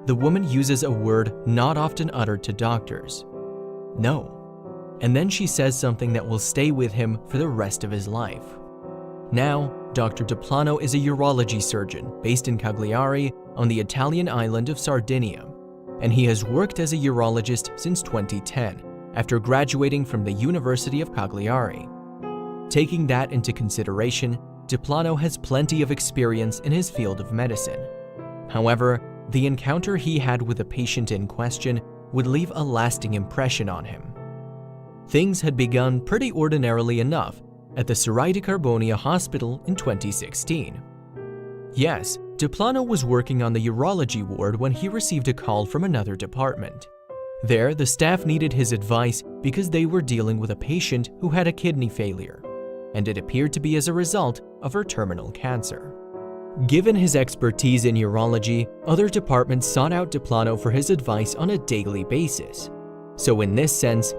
the woman uses a word not often uttered to doctors: no. And then she says something that will stay with him for the rest of his life. Now, Dr. Diplano is a urology surgeon based in Cagliari on the Italian island of Sardinia, and he has worked as a urologist since 2010 after graduating from the University of Cagliari. Taking that into consideration, Diplano has plenty of experience in his field of medicine. However, the encounter he had with the patient in question would leave a lasting impression on him. Things had begun pretty ordinarily enough at the Serai di Carbonia Hospital in 2016. Yes, Diplano was working on the urology ward when he received a call from another department. There, the staff needed his advice because they were dealing with a patient who had a kidney failure, and it appeared to be as a result of her terminal cancer. Given his expertise in urology, other departments sought out Diplano for his advice on a daily basis. So in this sense,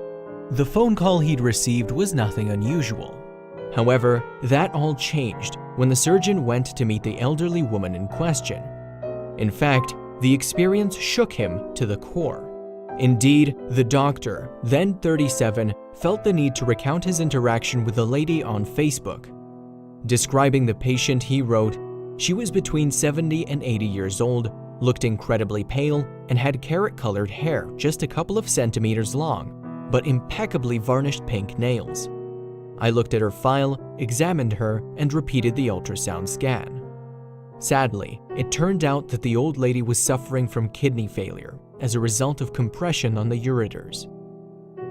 the phone call he'd received was nothing unusual. However, that all changed when the surgeon went to meet the elderly woman in question. In fact, the experience shook him to the core. Indeed, the doctor, then 37, felt the need to recount his interaction with the lady on Facebook. Describing the patient, he wrote, "She was between 70 and 80 years old, looked incredibly pale, and had carrot-colored hair just a couple of centimeters long, but impeccably varnished pink nails. I looked at her file, examined her, and repeated the ultrasound scan. Sadly, it turned out that the old lady was suffering from kidney failure as a result of compression on the ureters.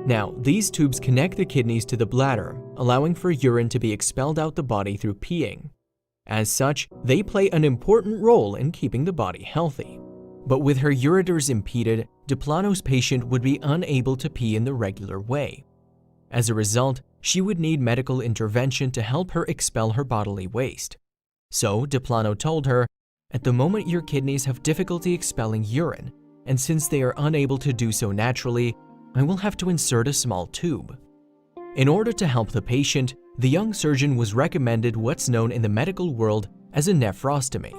Now, these tubes connect the kidneys to the bladder, allowing for urine to be expelled out the body through peeing. As such, they play an important role in keeping the body healthy. But with her ureters impeded, Diplano's patient would be unable to pee in the regular way. As a result, she would need medical intervention to help her expel her bodily waste. So, Diplano told her, "At the moment your kidneys have difficulty expelling urine, and since they are unable to do so naturally, I will have to insert a small tube." In order to help the patient, the young surgeon was recommended what's known in the medical world as a nephrostomy.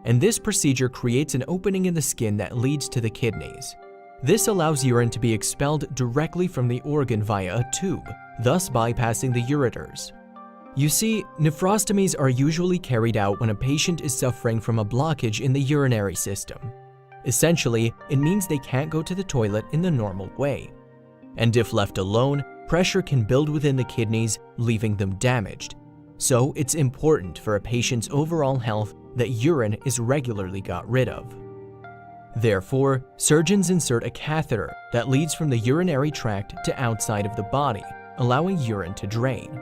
And this procedure creates an opening in the skin that leads to the kidneys. This allows urine to be expelled directly from the organ via a tube, thus bypassing the ureters. You see, nephrostomies are usually carried out when a patient is suffering from a blockage in the urinary system. Essentially, it means they can't go to the toilet in the normal way. And if left alone, pressure can build within the kidneys, leaving them damaged. So it's important for a patient's overall health that urine is regularly got rid of. Therefore, surgeons insert a catheter that leads from the urinary tract to outside of the body, allowing urine to drain.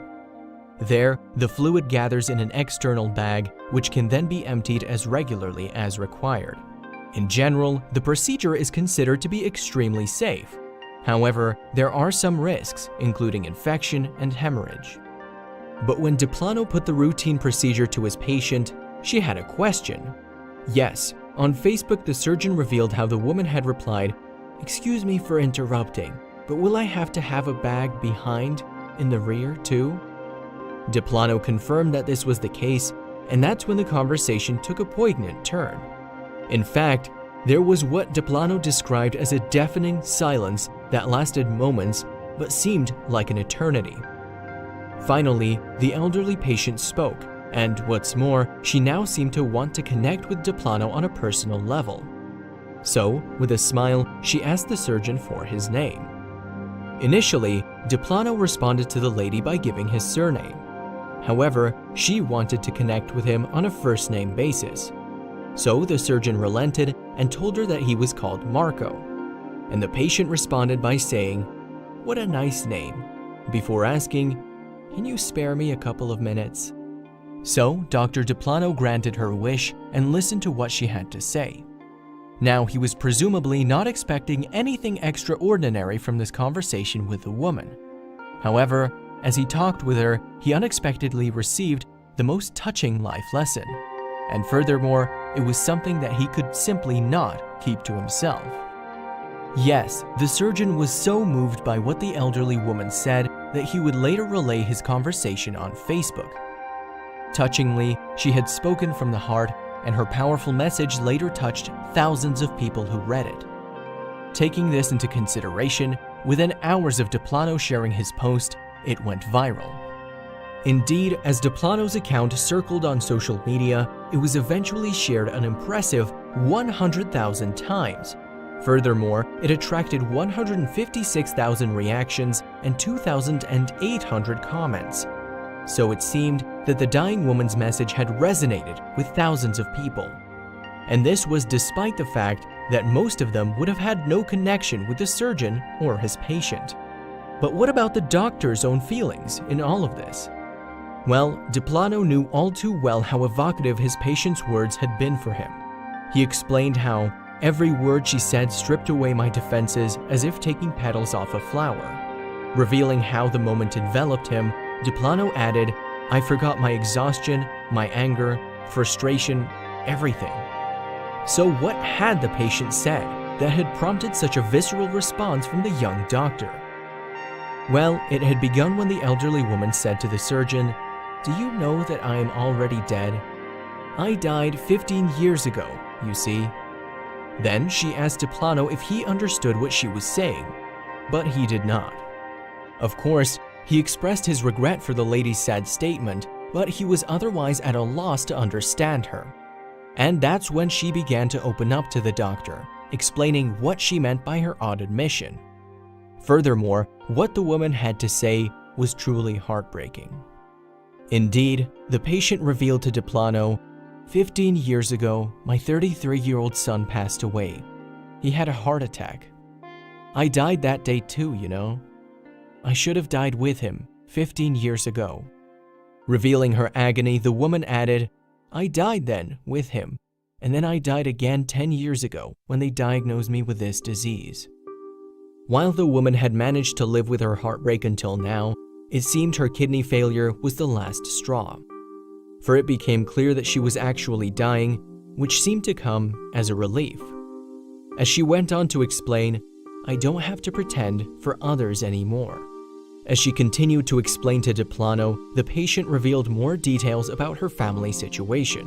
There, the fluid gathers in an external bag, which can then be emptied as regularly as required. In general, the procedure is considered to be extremely safe. However, there are some risks, including infection and hemorrhage. But when Diplano put the routine procedure to his patient, she had a question. Yes, on Facebook the surgeon revealed how the woman had replied, "Excuse me for interrupting, but will I have to have a bag behind, in the rear too?" Diplano confirmed that this was the case, and that's when the conversation took a poignant turn. In fact, there was what Diplano described as a deafening silence that lasted moments but seemed like an eternity. Finally, the elderly patient spoke, and what's more, she now seemed to want to connect with Diplano on a personal level. So, with a smile, she asked the surgeon for his name. Initially, Diplano responded to the lady by giving his surname. However, she wanted to connect with him on a first-name basis. So the surgeon relented and told her that he was called Marco. And the patient responded by saying, "What a nice name," before asking, "Can you spare me a couple of minutes?" So Dr. Diplano granted her wish and listened to what she had to say. Now he was presumably not expecting anything extraordinary from this conversation with the woman. However, as he talked with her, he unexpectedly received the most touching life lesson. And furthermore, it was something that he could simply not keep to himself. Yes, the surgeon was so moved by what the elderly woman said that he would later relay his conversation on Facebook. Touchingly, she had spoken from the heart and her powerful message later touched thousands of people who read it. Taking this into consideration, within hours of Deplano sharing his post, it went viral. Indeed, as Deplano's account circled on social media, it was eventually shared an impressive 100,000 times. Furthermore, it attracted 156,000 reactions and 2,800 comments. So it seemed that the dying woman's message had resonated with thousands of people. And this was despite the fact that most of them would have had no connection with the surgeon or his patient. But what about the doctor's own feelings in all of this? Well, Deplano knew all too well how evocative his patient's words had been for him. He explained how every word she said stripped away my defenses as if taking petals off a flower. Revealing how the moment enveloped him, Deplano added, "I forgot my exhaustion, my anger, frustration, everything." So what had the patient said that had prompted such a visceral response from the young doctor? Well, it had begun when the elderly woman said to the surgeon, "Do you know that I am already dead? I died 15 years ago, you see." Then she asked Deplano if he understood what she was saying, but he did not. Of course, he expressed his regret for the lady's sad statement, but he was otherwise at a loss to understand her. And that's when she began to open up to the doctor, explaining what she meant by her odd admission. Furthermore, what the woman had to say was truly heartbreaking. Indeed, the patient revealed to Deplano, 15 years ago, my 33-year-old son passed away. He had a heart attack. I died that day too, you know. I should have died with him 15 years ago." Revealing her agony, the woman added, "I died then with him, and then I died again 10 years ago when they diagnosed me with this disease." While the woman had managed to live with her heartbreak until now, it seemed her kidney failure was the last straw. For it became clear that she was actually dying, which seemed to come as a relief. As she went on to explain, "I don't have to pretend for others anymore." As she continued to explain to Deplano, the patient revealed more details about her family situation.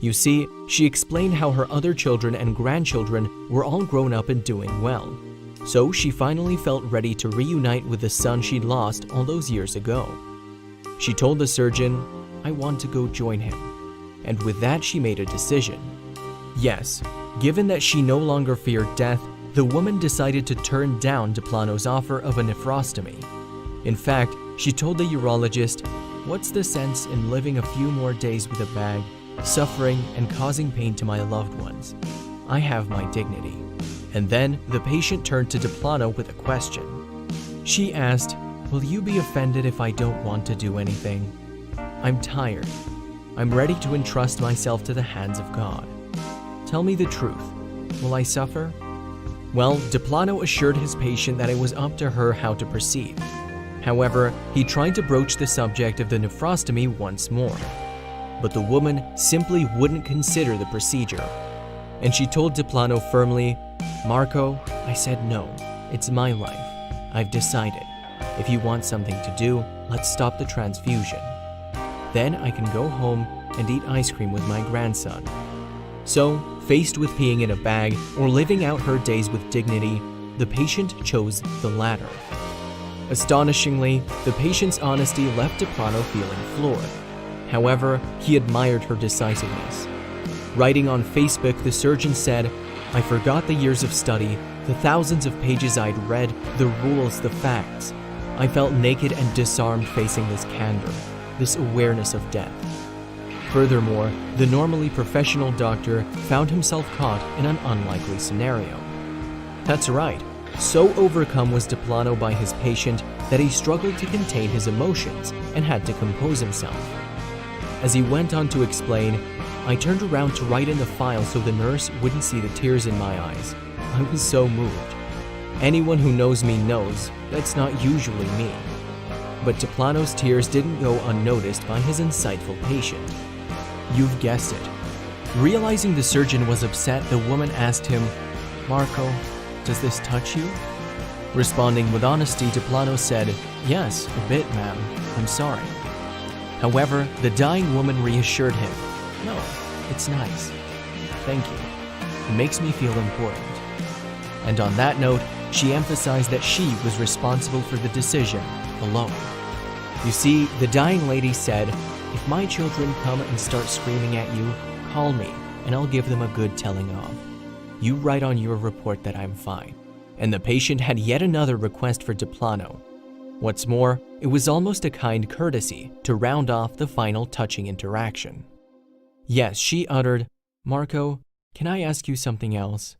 You see, she explained how her other children and grandchildren were all grown up and doing well. So she finally felt ready to reunite with the son she'd lost all those years ago. She told the surgeon, "I want to go join him." And with that, she made a decision. Yes, given that she no longer feared death, the woman decided to turn down Deplano's offer of a nephrostomy. In fact, she told the urologist, "What's the sense in living a few more days with a bag, suffering and causing pain to my loved ones? I have my dignity." And then the patient turned to Deplano with a question. She asked, "Will you be offended if I don't want to do anything? I'm tired. I'm ready to entrust myself to the hands of God. Tell me the truth. Will I suffer?" Well, Deplano assured his patient that it was up to her how to proceed. However, he tried to broach the subject of the nephrostomy once more. But the woman simply wouldn't consider the procedure. And she told Deplano firmly, "Marco, I said no. It's my life. I've decided. If you want something to do, let's stop the transfusion. Then I can go home and eat ice cream with my grandson." So, faced with peeing in a bag or living out her days with dignity, the patient chose the latter. Astonishingly, the patient's honesty left Deplano feeling floored. However, he admired her decisiveness. Writing on Facebook, the surgeon said, "I forgot the years of study, the thousands of pages I'd read, the rules, the facts. I felt naked and disarmed facing this candor, this awareness of death." Furthermore, the normally professional doctor found himself caught in an unlikely scenario. That's right, so overcome was Deplano by his patient that he struggled to contain his emotions and had to compose himself. As he went on to explain, "I turned around to write in the file so the nurse wouldn't see the tears in my eyes. I was so moved. Anyone who knows me knows that's not usually me." But Deplano's tears didn't go unnoticed by his insightful patient. You've guessed it. Realizing the surgeon was upset, the woman asked him, "Marco, does this touch you?" Responding with honesty, Deplano said, "Yes, a bit, ma'am. I'm sorry." However, the dying woman reassured him, "No, It's nice. Thank you. It makes me feel important." And on that note, she emphasized that she was responsible for the decision alone. You see, the dying lady said, "If my children come and start screaming at you, call me and I'll give them a good telling off. You write on your report that I'm fine." And the patient had yet another request for Diplano. What's more, it was almost a kind courtesy to round off the final touching interaction. Yes, she uttered, "Marco, can I ask you something else?"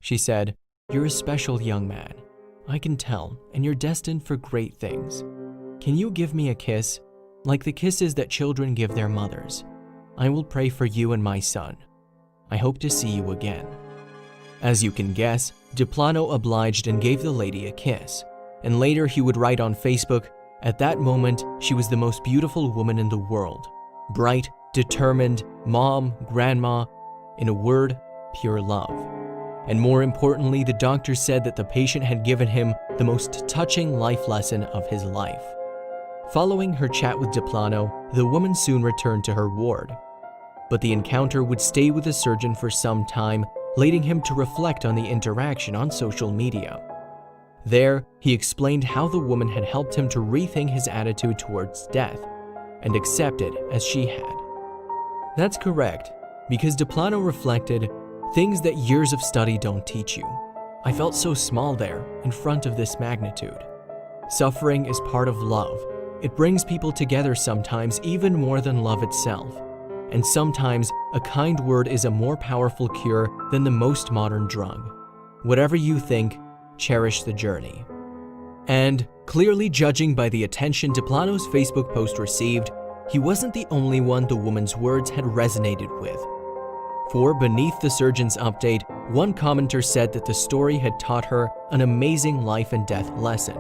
She said, "You're a special young man. I can tell, and you're destined for great things. Can you give me a kiss, like the kisses that children give their mothers? I will pray for you and my son. I hope to see you again." As you can guess, Diplano obliged and gave the lady a kiss, and later he would write on Facebook, "At that moment, she was the most beautiful woman in the world. Bright, determined, mom, grandma, in a word, pure love." And more importantly, the doctor said that the patient had given him the most touching life lesson of his life. Following her chat with Diplano, the woman soon returned to her ward. But the encounter would stay with the surgeon for some time, leading him to reflect on the interaction on social media. There, he explained how the woman had helped him to rethink his attitude towards death and accept it as she had. That's correct, because Diplano reflected, "Things that years of study don't teach you. I felt so small there, in front of this magnitude. Suffering is part of love. It brings people together sometimes even more than love itself. And sometimes a kind word is a more powerful cure than the most modern drug. Whatever you think, cherish the journey." And, clearly judging by the attention Diplano's Facebook post received, he wasn't the only one the woman's words had resonated with. For beneath the surgeon's update, one commenter said that the story had taught her an amazing life and death lesson.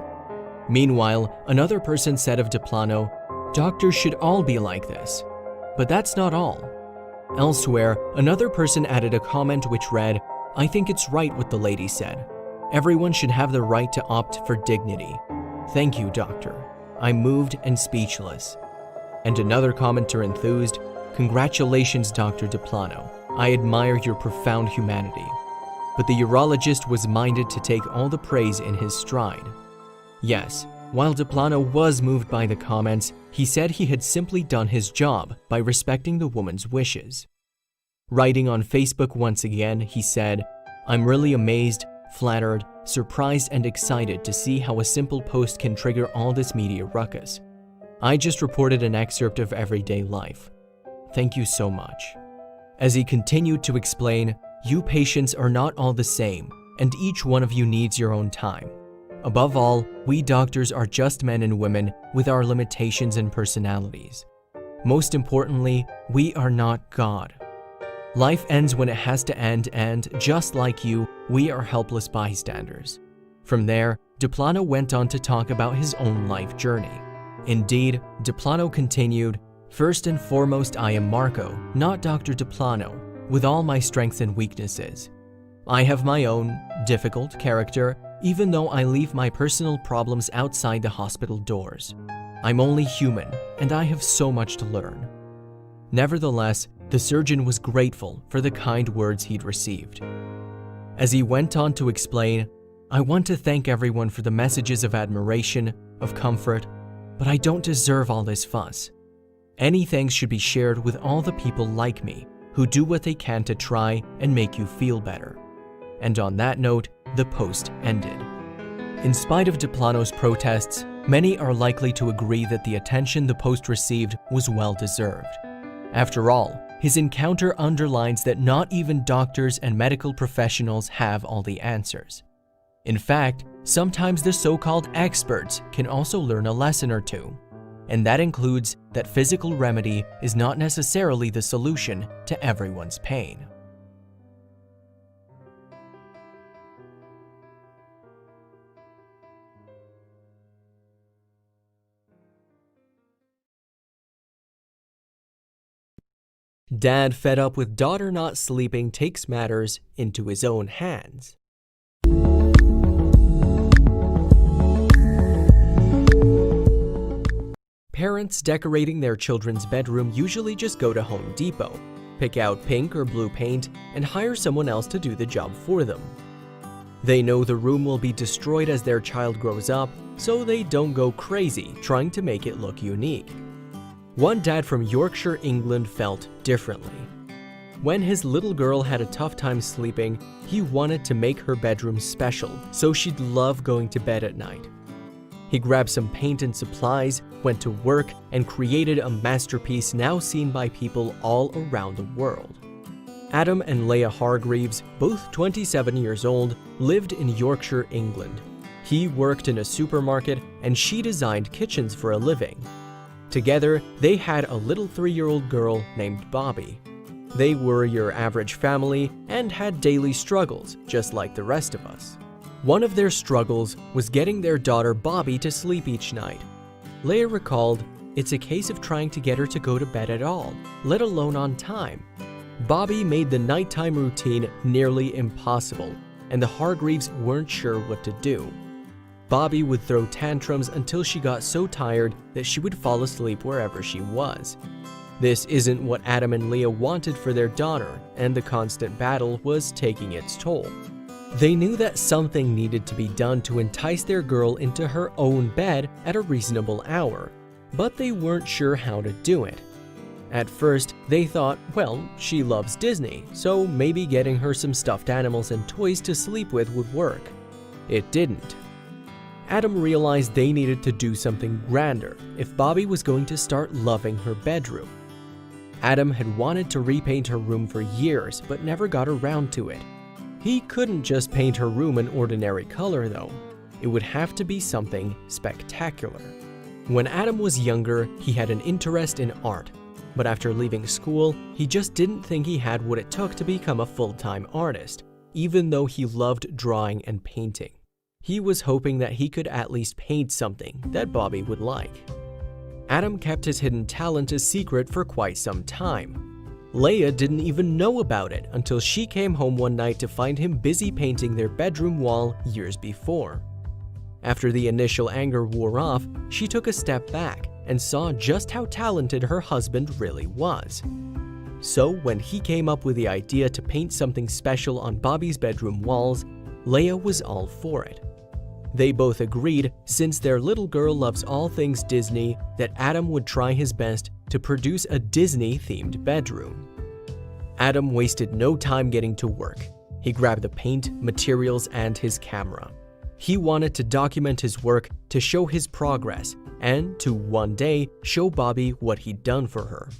Meanwhile, another person said of Diplano, "Doctors should all be like this." But that's not all. Elsewhere, another person added a comment which read, "I think it's right what the lady said. Everyone should have the right to opt for dignity. Thank you, doctor. I'm moved and speechless." And another commenter enthused, "Congratulations, Dr. Diplano. I admire your profound humanity." But the urologist was minded to take all the praise in his stride. Yes, while Diplano was moved by the comments, he said he had simply done his job by respecting the woman's wishes. Writing on Facebook once again, he said, "I'm really amazed, flattered, surprised and excited to see how a simple post can trigger all this media ruckus. I just reported an excerpt of everyday life. Thank you so much." As he continued to explain, "You patients are not all the same, and each one of you needs your own time. Above all, we doctors are just men and women with our limitations and personalities. Most importantly, we are not God. Life ends when it has to end, and just like you, we are helpless bystanders." From there, Diplano went on to talk about his own life journey. Indeed, Diplano continued, "First and foremost, I am Marco, not Dr. Diplano, with all my strengths and weaknesses. I have my own difficult character, even though I leave my personal problems outside the hospital doors. I'm only human, and I have so much to learn." Nevertheless, the surgeon was grateful for the kind words he'd received. As he went on to explain, "I want to thank everyone for the messages of admiration, of comfort, but I don't deserve all this fuss. Any thanks should be shared with all the people like me who do what they can to try and make you feel better." And on that note, the post ended. In spite of Diplano's protests, many are likely to agree that the attention the post received was well-deserved. After all, his encounter underlines that not even doctors and medical professionals have all the answers. In fact, sometimes the so-called experts can also learn a lesson or two, and that includes that physical remedy is not necessarily the solution to everyone's pain. Dad, fed up with daughter not sleeping, takes matters into his own hands. Parents decorating their children's bedroom usually just go to Home Depot. pick out pink or blue paint and hire someone else to do the job for them. They know the room will be destroyed as their child grows up, so they don't go crazy trying to make it look unique. One dad from Yorkshire, England felt differently. When his little girl had a tough time sleeping, he wanted to make her bedroom special so she'd love going to bed at night. He grabbed some paint and supplies, went to work, and created a masterpiece now seen by people all around the world. Adam and Leah Hargreaves, both 27 years old, lived in Yorkshire, England. He worked in a supermarket and she designed kitchens for a living. Together, they had a little 3-year-old girl named Bobby. They were your average family and had daily struggles, just like the rest of us. One of their struggles was getting their daughter Bobby to sleep each night. Leah recalled, "It's a case of trying to get her to go to bed at all, let alone on time." Bobby made the nighttime routine nearly impossible, and the Hargreaves weren't sure what to do. Bobby would throw tantrums until she got so tired that she would fall asleep wherever she was. This isn't what Adam and Leah wanted for their daughter, and the constant battle was taking its toll. They knew that something needed to be done to entice their girl into her own bed at a reasonable hour, but they weren't sure how to do it. At first, they thought, well, she loves Disney, so maybe getting her some stuffed animals and toys to sleep with would work. It didn't. Adam realized they needed to do something grander if Bobby was going to start loving her bedroom. Adam had wanted to repaint her room for years, but never got around to it. He couldn't just paint her room an ordinary color, though. It would have to be something spectacular. When Adam was younger, he had an interest in art, but after leaving school, he just didn't think he had what it took to become a full-time artist, even though he loved drawing and painting. He was hoping that he could at least paint something that Bobby would like. Adam kept his hidden talent a secret for quite some time. Leah didn't even know about it until she came home one night to find him busy painting their bedroom wall years before. After the initial anger wore off, she took a step back and saw just how talented her husband really was. So when he came up with the idea to paint something special on Bobby's bedroom walls, Leah was all for it. They both agreed, since their little girl loves all things Disney, that Adam would try his best to produce a Disney-themed bedroom. Adam wasted no time getting to work. He grabbed the paint, materials, and his camera. He wanted to document his work to show his progress and to one day show Bobby what he'd done for her.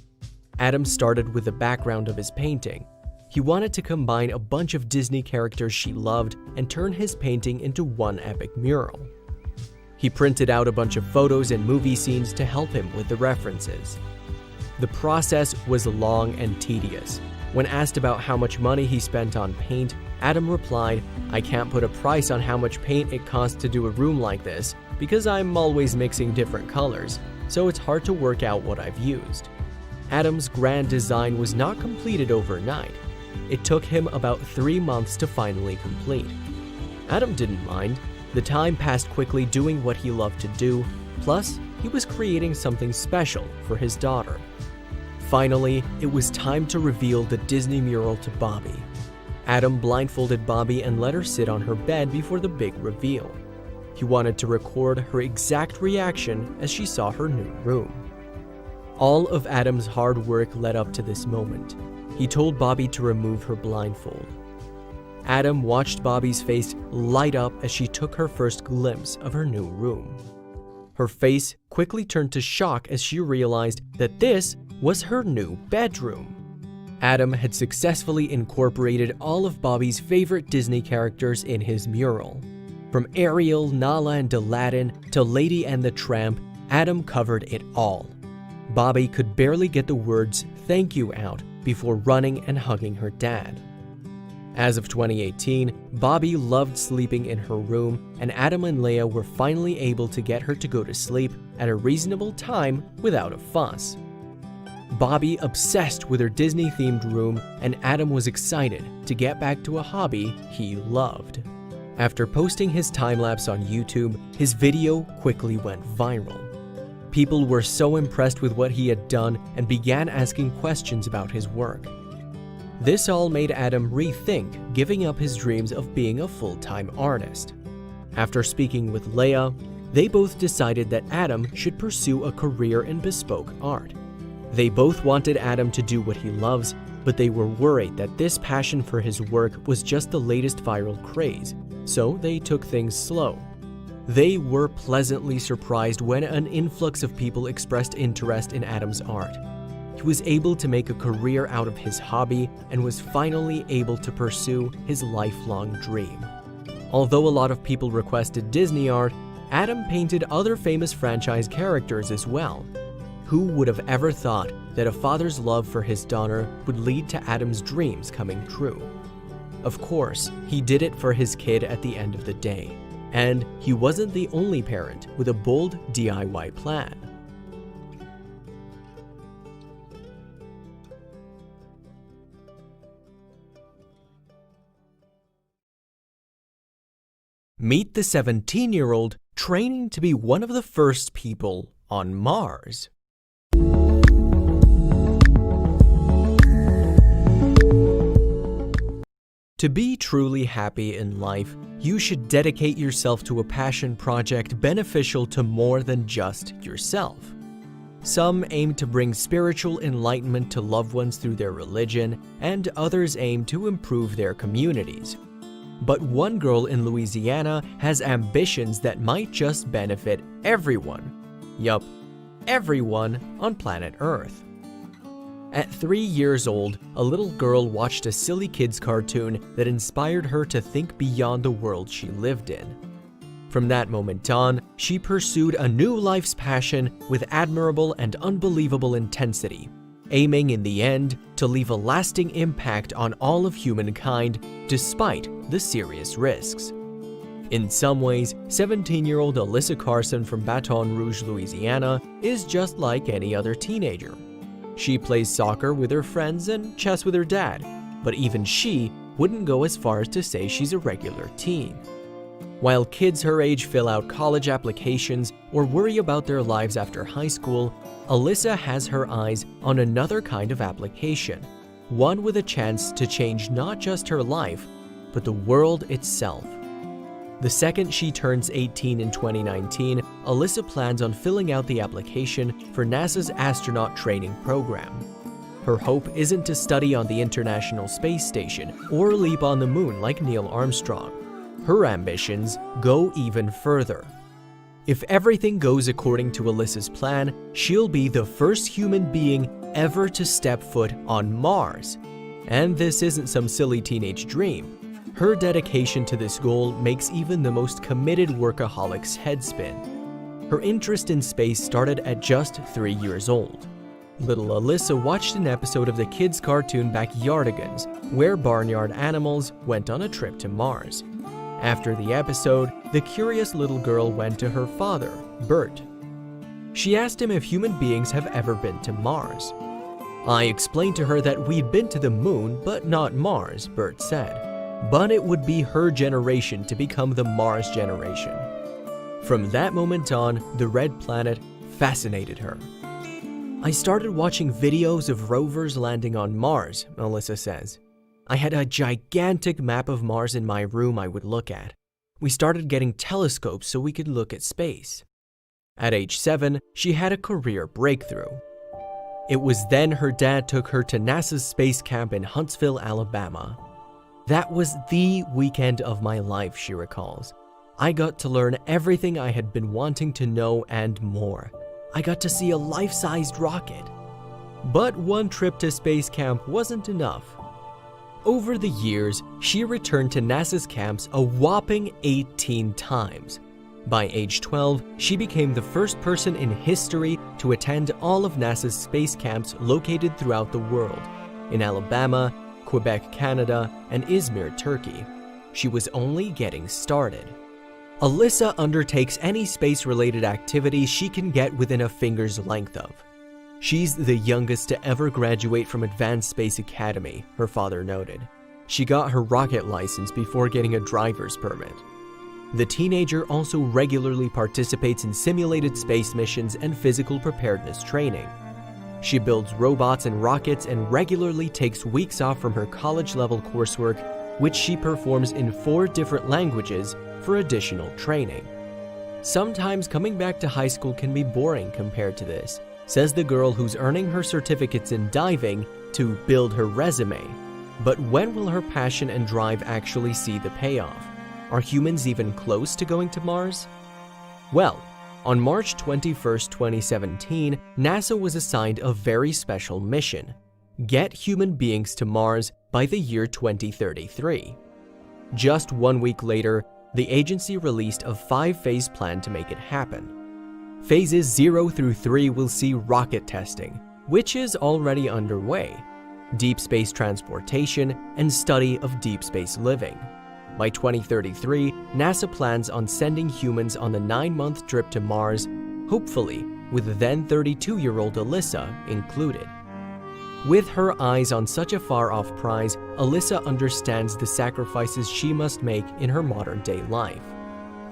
Adam started with the background of his painting. He wanted to combine a bunch of Disney characters she loved and turn his painting into one epic mural. He printed out a bunch of photos and movie scenes to help him with the references. The process was long and tedious. When asked about how much money he spent on paint, Adam replied, "I can't put a price on how much paint it costs to do a room like this because I'm always mixing different colors, so it's hard to work out what I've used." Adam's grand design was not completed overnight. It took him about 3 months to finally complete. Adam didn't mind. The time passed quickly doing what he loved to do, plus he was creating something special for his daughter. Finally, it was time to reveal the Disney mural to Bobby. Adam blindfolded Bobby and let her sit on her bed before the big reveal. He wanted to record her exact reaction as she saw her new room. All of Adam's hard work led up to this moment. He told Bobby to remove her blindfold. Adam watched Bobby's face light up as she took her first glimpse of her new room. Her face quickly turned to shock as she realized that this was her new bedroom. Adam had successfully incorporated all of Bobby's favorite Disney characters in his mural. From Ariel, Nala, and Aladdin to Lady and the Tramp, Adam covered it all. Bobby could barely get the words "thank you" out before running and hugging her dad. As of 2018, Bobby loved sleeping in her room, and Adam and Leah were finally able to get her to go to sleep at a reasonable time without a fuss. Bobby obsessed with her Disney-themed room, and Adam was excited to get back to a hobby he loved. After posting his time-lapse on YouTube, his video quickly went viral. People were so impressed with what he had done and began asking questions about his work. This all made Adam rethink giving up his dreams of being a full-time artist. After speaking with Leia, they both decided that Adam should pursue a career in bespoke art. They both wanted Adam to do what he loves, but they were worried that this passion for his work was just the latest viral craze, so they took things slow. They were pleasantly surprised when an influx of people expressed interest in Adam's art. He was able to make a career out of his hobby and was finally able to pursue his lifelong dream. Although a lot of people requested Disney art, Adam painted other famous franchise characters as well. Who would have ever thought that a father's love for his daughter would lead to Adam's dreams coming true? Of course, he did it for his kid at the end of the day. And he wasn't the only parent with a bold DIY plan. Meet the 17-year-old training to be one of the first people on Mars. To be truly happy in life, you should dedicate yourself to a passion project beneficial to more than just yourself. Some aim to bring spiritual enlightenment to loved ones through their religion, and others aim to improve their communities. But one girl in Louisiana has ambitions that might just benefit everyone. Yup, everyone on planet Earth. At 3 years old, a little girl watched a silly kids cartoon that inspired her to think beyond the world she lived in. From that moment on, she pursued a new life's passion with admirable and unbelievable intensity, aiming in the end to leave a lasting impact on all of humankind despite the serious risks. In some ways, 17-year-old Alyssa Carson from Baton Rouge, Louisiana is just like any other teenager. She plays soccer with her friends and chess with her dad, but even she wouldn't go as far as to say she's a regular teen. While kids her age fill out college applications or worry about their lives after high school, Alyssa has her eyes on another kind of application, one with a chance to change not just her life, but the world itself. The second she turns 18 in 2019, Alyssa plans on filling out the application for NASA's astronaut training program. Her hope isn't to study on the International Space Station or leap on the moon like Neil Armstrong. Her ambitions go even further. If everything goes according to Alyssa's plan, she'll be the first human being ever to step foot on Mars. And this isn't some silly teenage dream. Her dedication to this goal makes even the most committed workaholics head spin. Her interest in space started at just 3 years old. Little Alyssa watched an episode of the kids' cartoon Backyardigans, where barnyard animals went on a trip to Mars. After the episode, the curious little girl went to her father, Bert. She asked him if human beings have ever been to Mars. "I explained to her that we'd been to the moon, but not Mars," Bert said. But it would be her generation to become the Mars generation. From that moment on, the red planet fascinated her. "I started watching videos of rovers landing on Mars," Alyssa says. "I had a gigantic map of Mars in my room I would look at. We started getting telescopes so we could look at space." At age 7, she had a career breakthrough. It was then her dad took her to NASA's space camp in Huntsville, Alabama. "That was the weekend of my life," she recalls. "I got to learn everything I had been wanting to know and more. I got to see a life-sized rocket." But one trip to space camp wasn't enough. Over the years, she returned to NASA's camps a whopping 18 times. By age 12, she became the first person in history to attend all of NASA's space camps located throughout the world, in Alabama, Quebec, Canada, and Izmir, Turkey. She was only getting started. Alyssa undertakes any space-related activity she can get within a finger's length of. She's the youngest to ever graduate from Advanced Space Academy, her father noted. She got her rocket license before getting a driver's permit. The teenager also regularly participates in simulated space missions and physical preparedness training. She builds robots and rockets and regularly takes weeks off from her college-level coursework, which she performs in 4 different languages for additional training. Sometimes coming back to high school can be boring compared to this, says the girl who's earning her certificates in diving to build her resume. But when will her passion and drive actually see the payoff? Are humans even close to going to Mars? Well, on March 21, 2017, NASA was assigned a very special mission: get human beings to Mars by the year 2033. Just 1 week later, the agency released a 5-phase plan to make it happen. Phases 0 through 3 will see rocket testing, which is already underway, deep space transportation, and study of deep space living. By 2033, NASA plans on sending humans on the 9-month trip to Mars, hopefully with then 32-year-old Alyssa included. With her eyes on such a far-off prize, Alyssa understands the sacrifices she must make in her modern-day life.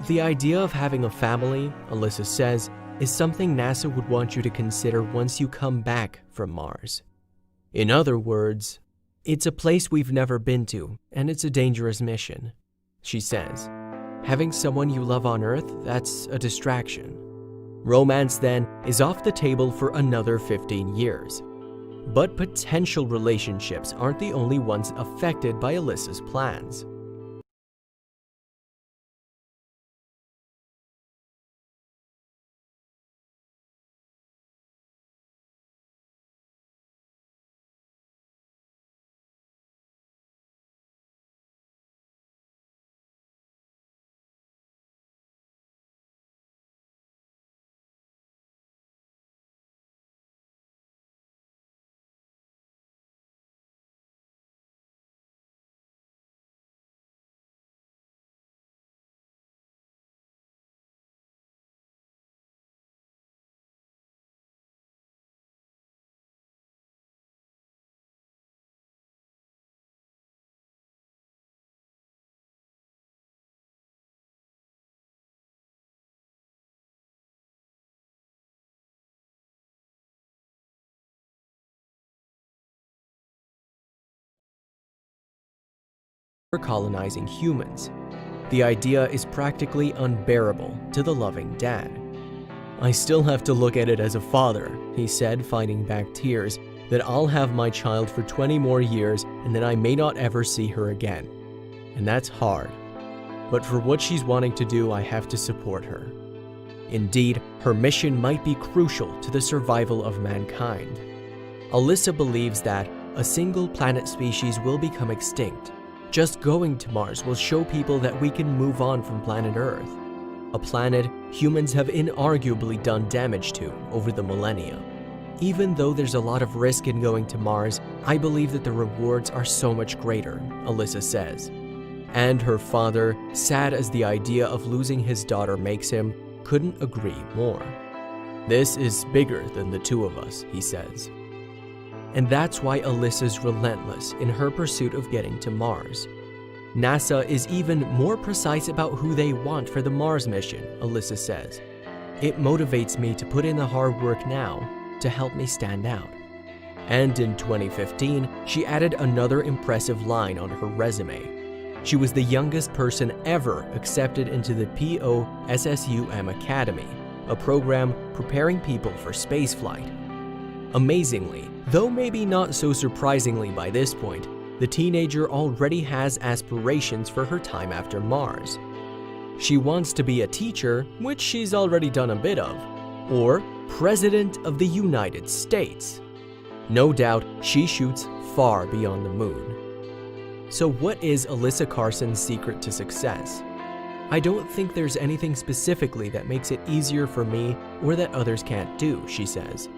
The idea of having a family, Alyssa says, is something NASA would want you to consider once you come back from Mars. In other words, it's a place we've never been to, and it's a dangerous mission, she says. Having someone you love on Earth, that's a distraction. Romance, then, is off the table for another 15 years. But potential relationships aren't the only ones affected by Alyssa's plans. Colonizing humans. The idea is practically unbearable to the loving dad. I still have to look at it as a father, he said, fighting back tears, that I'll have my child for 20 more years and then I may not ever see her again. And that's hard. But for what she's wanting to do, I have to support her. Indeed, her mission might be crucial to the survival of mankind. Alyssa believes that a single planet species will become extinct. Just going to Mars will show people that we can move on from planet Earth, a planet humans have inarguably done damage to over the millennia. Even though there's a lot of risk in going to Mars, I believe that the rewards are so much greater, Alyssa says. And her father, sad as the idea of losing his daughter makes him, couldn't agree more. This is bigger than the two of us, he says. And that's why Alyssa's relentless in her pursuit of getting to Mars. NASA is even more precise about who they want for the Mars mission, Alyssa says. It motivates me to put in the hard work now to help me stand out. And in 2015, she added another impressive line on her resume. She was the youngest person ever accepted into the POSSUM Academy, a program preparing people for spaceflight. Amazingly, though maybe not so surprisingly by this point, the teenager already has aspirations for her time after Mars. She wants to be a teacher, which she's already done a bit of, or President of the United States. No doubt she shoots far beyond the moon. So what is Alyssa Carson's secret to success? I don't think there's anything specifically that makes it easier for me or that others can't do, she says.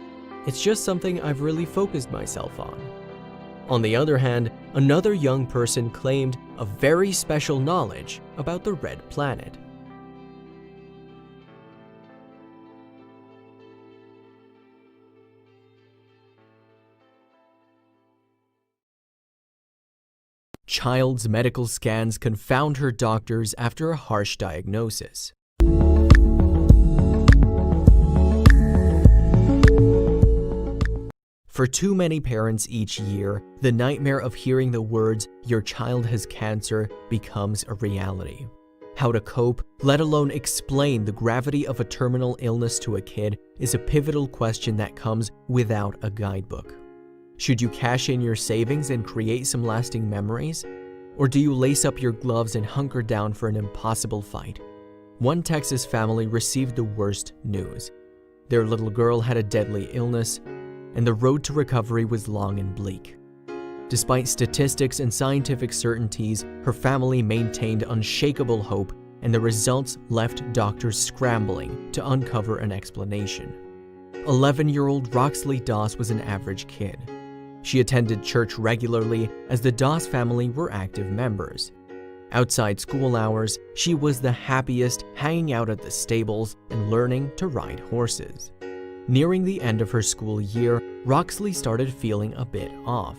It's just something I've really focused myself on. On the other hand, another young person claimed a very special knowledge about the red planet. Child's medical scans confound her doctors after a harsh diagnosis. For too many parents each year, the nightmare of hearing the words, "Your child has cancer," becomes a reality. How to cope, let alone explain the gravity of a terminal illness to a kid, is a pivotal question that comes without a guidebook. Should you cash in your savings and create some lasting memories? Or do you lace up your gloves and hunker down for an impossible fight? One Texas family received the worst news. Their little girl had a deadly illness, and the road to recovery was long and bleak. Despite statistics and scientific certainties, her family maintained unshakable hope, and the results left doctors scrambling to uncover an explanation. 11-year-old Roxley Doss was an average kid. She attended church regularly, as the Doss family were active members. Outside school hours, she was the happiest, hanging out at the stables and learning to ride horses. Nearing the end of her school year, Roxley started feeling a bit off.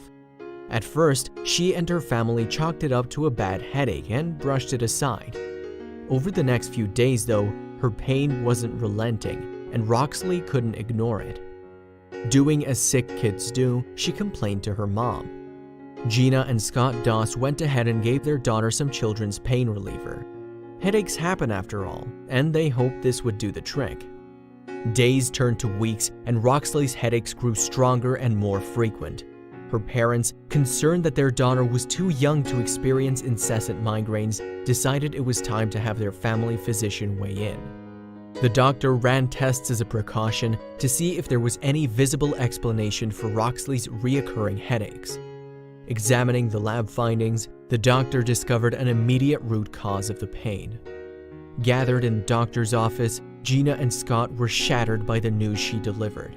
At first, she and her family chalked it up to a bad headache and brushed it aside. Over the next few days, though, her pain wasn't relenting, and Roxley couldn't ignore it. Doing as sick kids do, she complained to her mom. Gina and Scott Doss went ahead and gave their daughter some children's pain reliever. Headaches happen after all, and they hoped this would do the trick. Days turned to weeks, and Roxley's headaches grew stronger and more frequent. Her parents, concerned that their daughter was too young to experience incessant migraines, decided it was time to have their family physician weigh in. The doctor ran tests as a precaution to see if there was any visible explanation for Roxley's reoccurring headaches. Examining the lab findings, the doctor discovered an immediate root cause of the pain. Gathered in the doctor's office, Gina and Scott were shattered by the news she delivered.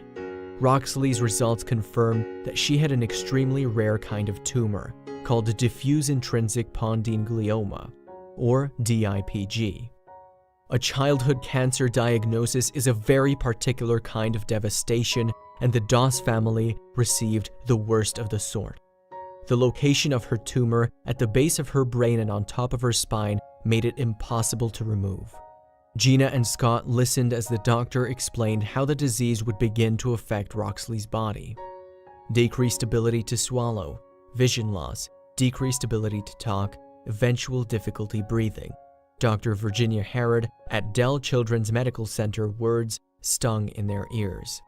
Roxley's results confirmed that she had an extremely rare kind of tumor called diffuse intrinsic pontine glioma, or DIPG. A childhood cancer diagnosis is a very particular kind of devastation, and the Doss family received the worst of the sort. The location of her tumor at the base of her brain and on top of her spine made it impossible to remove. Gina and Scott listened as the doctor explained how the disease would begin to affect Roxley's body. Decreased ability to swallow, vision loss, decreased ability to talk, eventual difficulty breathing. Dr. Virginia Harrod at Dell Children's Medical Center words stung in their ears.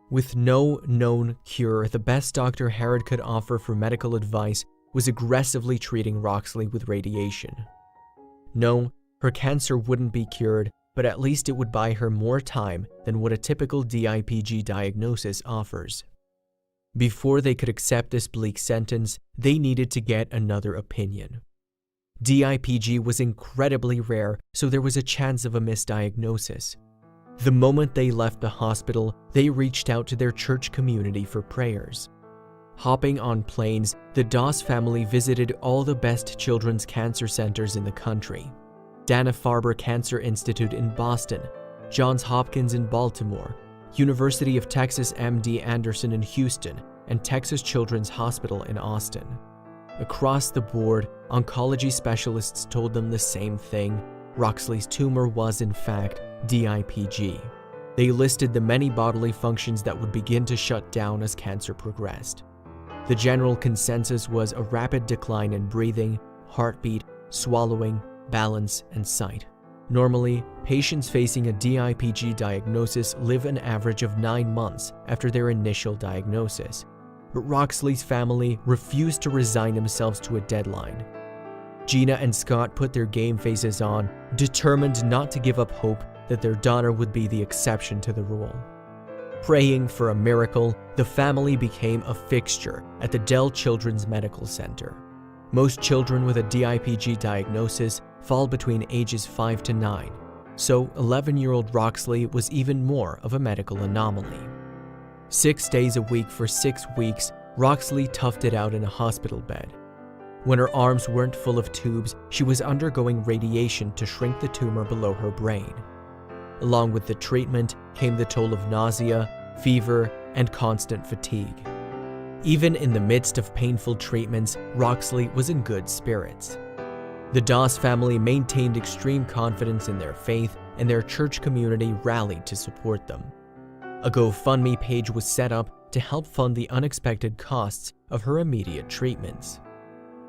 With no known cure, the best Dr. Harrod could offer for medical advice was aggressively treating Roxley with radiation. No, her cancer wouldn't be cured, but at least it would buy her more time than what a typical DIPG diagnosis offers. Before they could accept this bleak sentence, they needed to get another opinion. DIPG was incredibly rare, so there was a chance of a misdiagnosis. The moment they left the hospital, they reached out to their church community for prayers. Hopping on planes, the Doss family visited all the best children's cancer centers in the country. Dana-Farber Cancer Institute in Boston, Johns Hopkins in Baltimore, University of Texas MD Anderson in Houston, and Texas Children's Hospital in Austin. Across the board, oncology specialists told them the same thing: Roxley's tumor was, in fact, DIPG. They listed the many bodily functions that would begin to shut down as cancer progressed. The general consensus was a rapid decline in breathing, heartbeat, swallowing, balance, and sight. Normally, patients facing a DIPG diagnosis live an average of 9 months after their initial diagnosis, but Roxley's family refused to resign themselves to a deadline. Gina and Scott put their game faces on, determined not to give up hope that their daughter would be the exception to the rule. Praying for a miracle, the family became a fixture at the Dell Children's Medical Center. Most children with a DIPG diagnosis fall between ages 5 to 9, so 11-year-old Roxley was even more of a medical anomaly. 6 days a week for 6 weeks, Roxley toughed it out in a hospital bed. When her arms weren't full of tubes, she was undergoing radiation to shrink the tumor below her brain. Along with the treatment came the toll of nausea, fever, and constant fatigue. Even in the midst of painful treatments, Roxley was in good spirits. The Doss family maintained extreme confidence in their faith, and their church community rallied to support them. A GoFundMe page was set up to help fund the unexpected costs of her immediate treatments.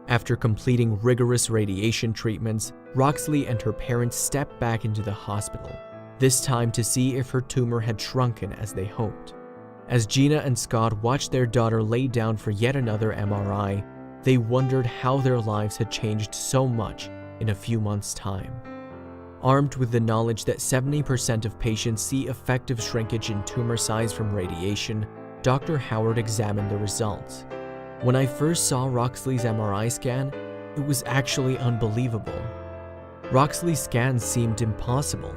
After completing rigorous radiation treatments, Roxley and her parents stepped back into the hospital, this time to see if her tumor had shrunken as they hoped. As Gina and Scott watched their daughter lay down for yet another MRI, they wondered how their lives had changed so much in a few months' time. Armed with the knowledge that 70% of patients see effective shrinkage in tumor size from radiation, Dr. Howard examined the results. When I first saw Roxley's MRI scan, it was actually unbelievable. Roxley's scan seemed impossible.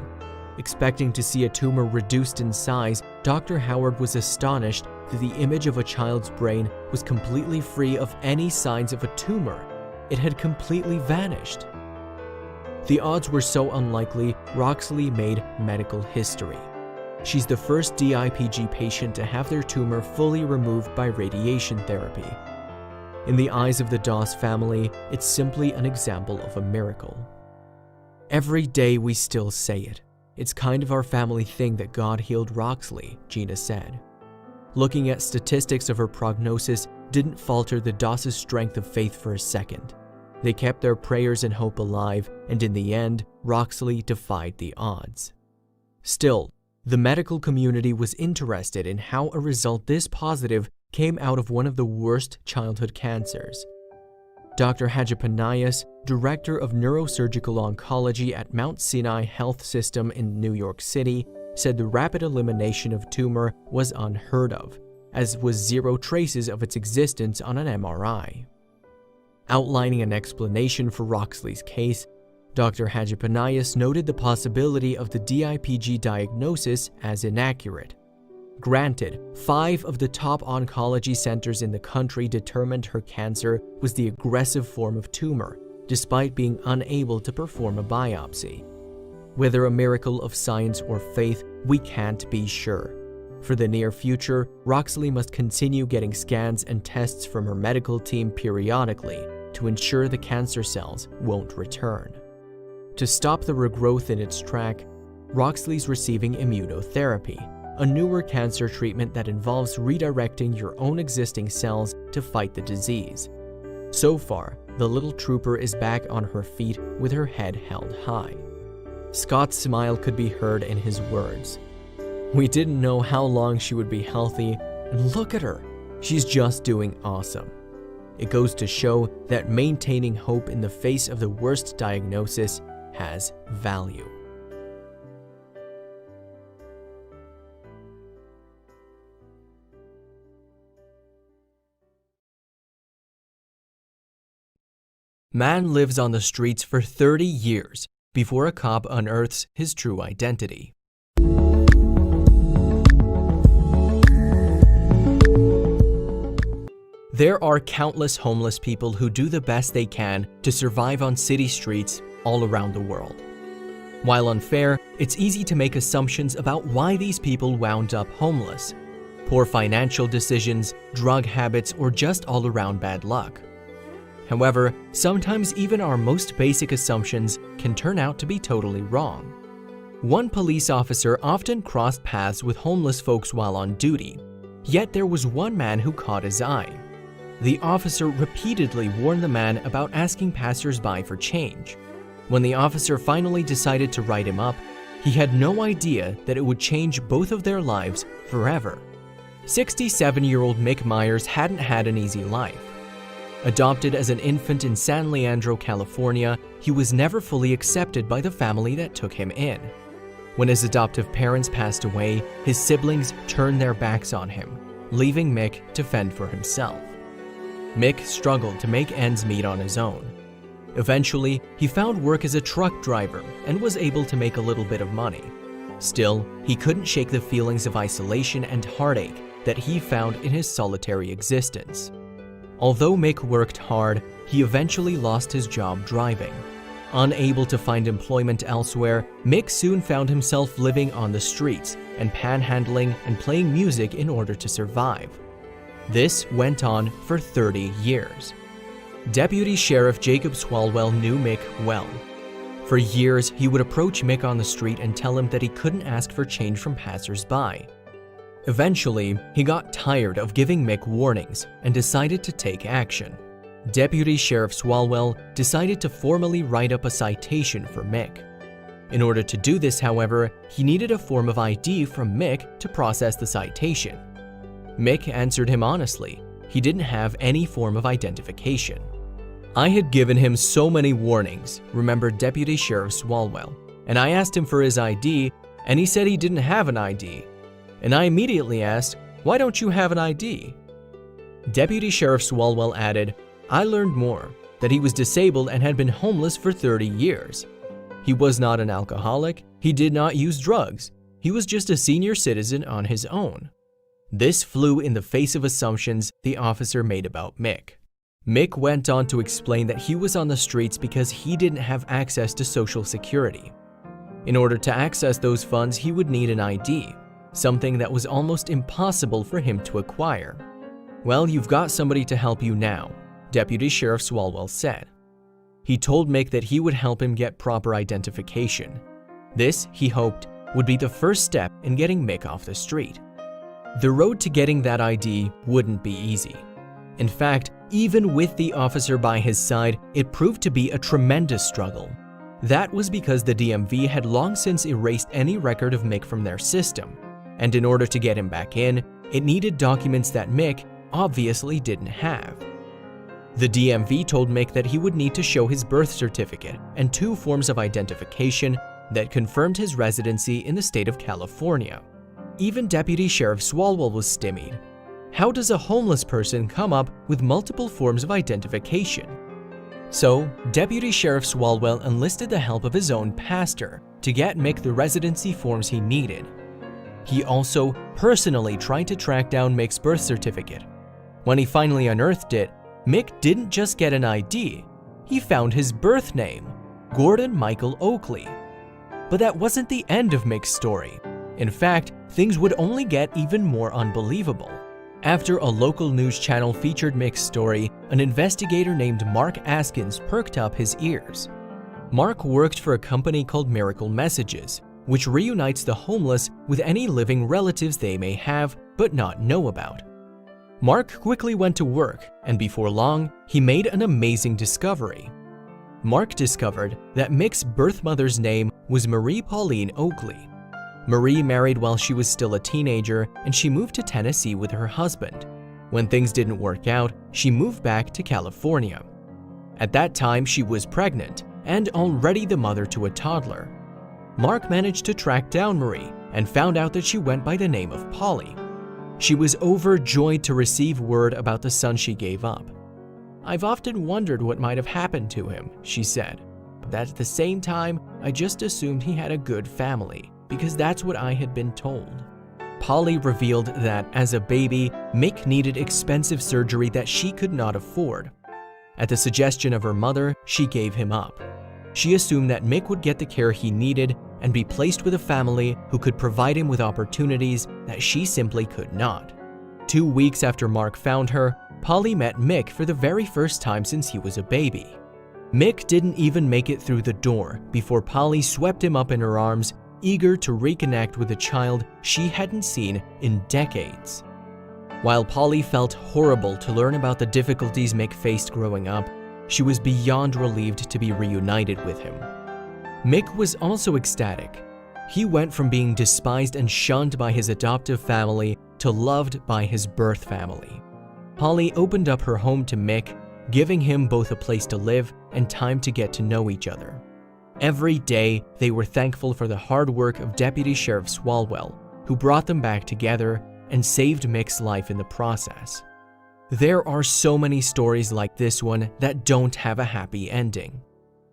Expecting to see a tumor reduced in size, Dr. Howard was astonished that the image of a child's brain was completely free of any signs of a tumor. It had completely vanished. The odds were so unlikely, Roxley made medical history. She's the first DIPG patient to have their tumor fully removed by radiation therapy. In the eyes of the Doss family, it's simply an example of a miracle. Every day we still say it. It's kind of our family thing that God healed Roxley, Gina said. Looking at statistics of her prognosis didn't falter the Doss' strength of faith for a second. They kept their prayers and hope alive, and in the end, Roxley defied the odds. Still, the medical community was interested in how a result this positive came out of one of the worst childhood cancers. Dr. Hajipanias, director of neurosurgical oncology at Mount Sinai Health System in New York City, said the rapid elimination of tumor was unheard of, as was zero traces of its existence on an MRI. Outlining an explanation for Roxley's case, Dr. Hajipanias noted the possibility of the DIPG diagnosis as inaccurate. Granted, 5 of the top oncology centers in the country determined her cancer was the aggressive form of tumor, despite being unable to perform a biopsy. Whether a miracle of science or faith, we can't be sure. For the near future, Roxley must continue getting scans and tests from her medical team periodically to ensure the cancer cells won't return. To stop the regrowth in its track, Roxley's receiving immunotherapy, a newer cancer treatment that involves redirecting your own existing cells to fight the disease. So far, the little trooper is back on her feet with her head held high. Scott's smile could be heard in his words. We didn't know how long she would be healthy, and look at her. She's just doing awesome. It goes to show that maintaining hope in the face of the worst diagnosis has value. Man lives on the streets for 30 years before a cop unearths his true identity. There are countless homeless people who do the best they can to survive on city streets all around the world. While unfair, it's easy to make assumptions about why these people wound up homeless. Poor financial decisions, drug habits, or just all-around bad luck. However, sometimes even our most basic assumptions can turn out to be totally wrong. One police officer often crossed paths with homeless folks while on duty, yet there was one man who caught his eye. The officer repeatedly warned the man about asking passers-by for change. When the officer finally decided to write him up, he had no idea that it would change both of their lives forever. 67-year-old Mick Myers hadn't had an easy life. Adopted as an infant in San Leandro, California, he was never fully accepted by the family that took him in. When his adoptive parents passed away, his siblings turned their backs on him, leaving Mick to fend for himself. Mick struggled to make ends meet on his own. Eventually, he found work as a truck driver and was able to make a little bit of money. Still, he couldn't shake the feelings of isolation and heartache that he found in his solitary existence. Although Mick worked hard, he eventually lost his job driving. Unable to find employment elsewhere, Mick soon found himself living on the streets and panhandling and playing music in order to survive. This went on for 30 years. Deputy Sheriff Jacob Swalwell knew Mick well. For years, he would approach Mick on the street and tell him that he couldn't ask for change from passers-by. Eventually, he got tired of giving Mick warnings and decided to take action. Deputy Sheriff Swalwell decided to formally write up a citation for Mick. In order to do this, however, he needed a form of ID from Mick to process the citation. Mick answered him honestly. He didn't have any form of identification. "I had given him so many warnings," remembered Deputy Sheriff Swalwell, "and I asked him for his ID, and he said he didn't have an ID. And I immediately asked, 'Why don't you have an ID?'" Deputy Sheriff Swalwell added, "I learned more, that he was disabled and had been homeless for 30 years. He was not an alcoholic, he did not use drugs, he was just a senior citizen on his own." This flew in the face of assumptions the officer made about Mick. Mick went on to explain that he was on the streets because he didn't have access to Social Security. In order to access those funds, he would need an ID, something that was almost impossible for him to acquire. "Well, you've got somebody to help you now," Deputy Sheriff Swalwell said. He told Mick that he would help him get proper identification. This, he hoped, would be the first step in getting Mick off the street. The road to getting that ID wouldn't be easy. In fact, even with the officer by his side, it proved to be a tremendous struggle. That was because the DMV had long since erased any record of Mick from their system, and in order to get him back in, it needed documents that Mick obviously didn't have. The DMV told Mick that he would need to show his birth certificate and 2 forms of identification that confirmed his residency in the state of California. Even Deputy Sheriff Swalwell was stymied. How does a homeless person come up with multiple forms of identification? So, Deputy Sheriff Swalwell enlisted the help of his own pastor to get Mick the residency forms he needed. He also personally tried to track down Mick's birth certificate. When he finally unearthed it, Mick didn't just get an ID, he found his birth name, Gordon Michael Oakley. But that wasn't the end of Mick's story. In fact, things would only get even more unbelievable. After a local news channel featured Mick's story, an investigator named Mark Askins perked up his ears. Mark worked for a company called Miracle Messages, which reunites the homeless with any living relatives they may have but not know about. Mark quickly went to work, and before long, he made an amazing discovery. Mark discovered that Mick's birth mother's name was Marie Pauline Oakley. Marie married while she was still a teenager, and she moved to Tennessee with her husband. When things didn't work out, she moved back to California. At that time, she was pregnant and already the mother to a toddler. Mark managed to track down Marie and found out that she went by the name of Polly. She was overjoyed to receive word about the son she gave up. "I've often wondered what might have happened to him," she said. "But at the same time, I just assumed he had a good family, because that's what I had been told." Polly revealed that, as a baby, Mick needed expensive surgery that she could not afford. At the suggestion of her mother, she gave him up. She assumed that Mick would get the care he needed and be placed with a family who could provide him with opportunities that she simply could not. 2 weeks after Mark found her, Polly met Mick for the very first time since he was a baby. Mick didn't even make it through the door before Polly swept him up in her arms, eager to reconnect with a child she hadn't seen in decades. While Polly felt horrible to learn about the difficulties Mick faced growing up, she was beyond relieved to be reunited with him. Mick was also ecstatic. He went from being despised and shunned by his adoptive family to loved by his birth family. Polly opened up her home to Mick, giving him both a place to live and time to get to know each other. Every day, they were thankful for the hard work of Deputy Sheriff Swalwell, who brought them back together and saved Mick's life in the process. There are so many stories like this one that don't have a happy ending.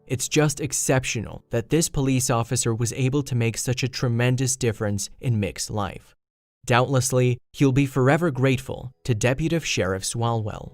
It's just exceptional that this police officer was able to make such a tremendous difference in Mick's life. Doubtlessly, he'll be forever grateful to Deputy Sheriff Swalwell.